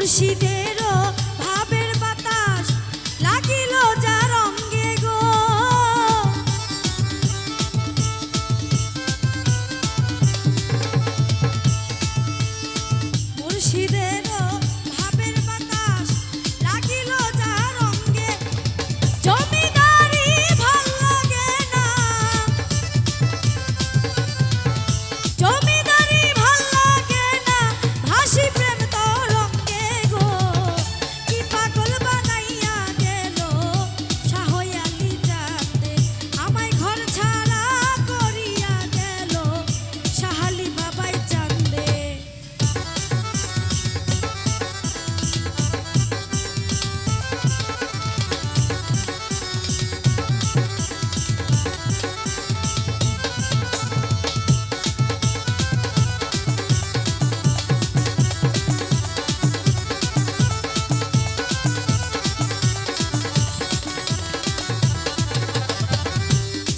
মুর্শিদেরও ভাবের বাতাস লাগিল যার অঙ্গে গো। মুর্শিদেরও ভাবের বাতাস লাগিল যার অঙ্গে। জমিদারি ভাল লাগে না, জমিদারি ভাল লাগে না, ভাসি প্রেম তরঙ্গে গো। কি পাগল বানাইয়া গেল শাহ আলী চাঁদে, আমায় ঘর ছাড়া করিয়া গেল শাহ আলী বাবাই চাঁদে।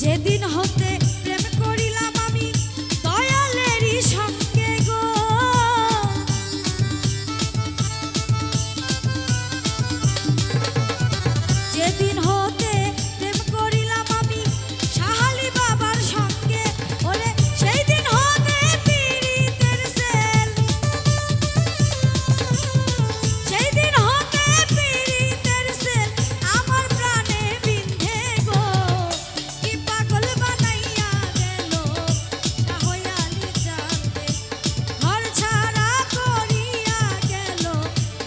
যেদিন হতে প্রেম করিলাম আমি দয়ালেরই সঙ্গে গো। যেদিন হতে প্রেম করিলাম আমি শাহ আলী বাবার সঙ্গে, ওরে সেই দিন হতে পীড়িতের সেল, সেই দিন হতে পীড়িতের সেল আমার প্রাণে বিন্ধে গো। কি পাগল বানাইয়া গেল শাহ আলী চাঁদে, ঘর ছাড়া করিয়া গেল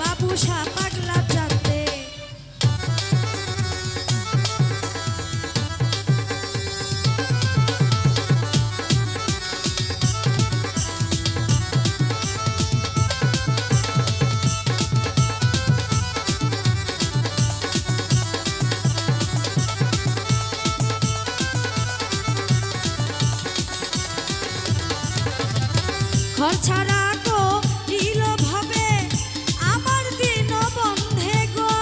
বাবু শাহ পাগলা চাঁদে। ঘর ছাড়া করিল ভাবে আমার দিন বন্ধে গো।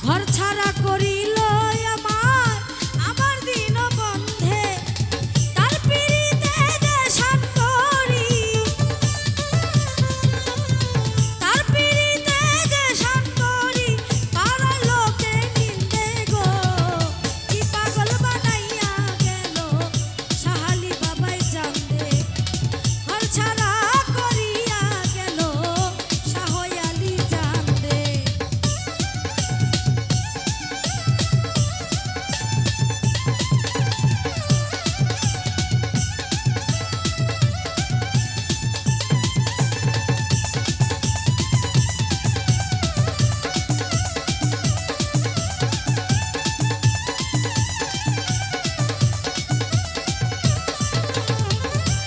ঘর ছাড়া করিল আমার দিন বন্ধে, তার পিড়িতে দেশান করি, তার পিড়িতে দেশান করি পাড়ার লোকে নিন্দে গো। কি পাগল বানাইয়া গেল শাহ আলী বাবাই চাঁদে, ঘর ছাড়া করিয়া গেল শাহ আলী চাঁদে।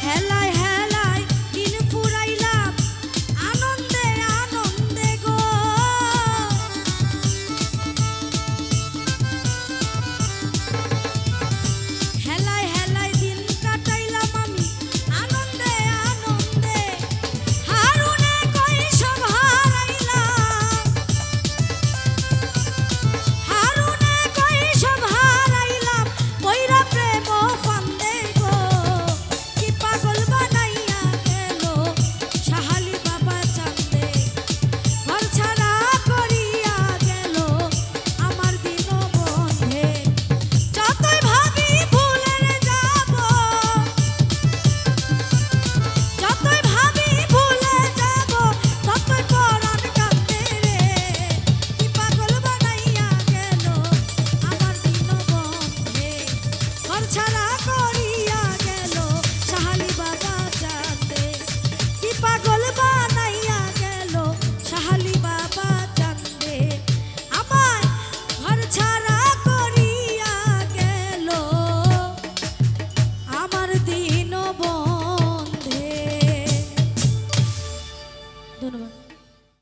হেলায় হেলায় দিন ফুরাইলাম আনন্দে আনন্দে গো। হেলায় হেলায় দিন কাটাইলাম আমি আনন্দে আনন্দে। হারুনে কৈশোর হারাইলাম, হারুনে কৈশোর হারাইলাম কইরা প্রেম ফান্দে গো। কি পাগল বানাইয়া গেল শাহ আলী বাবা চাঁদে, ঘর ছাড়া করিয়া গেল আমার দিন বন্ধে। যতই ভাবি ভুলে যাব, যতই ভাবি ভুলে যাব, ততই পরাণ কাঁদে রে। কি পাগল বানাইয়া গেল আমার দিন বন্ধে, ঘর ছাড়া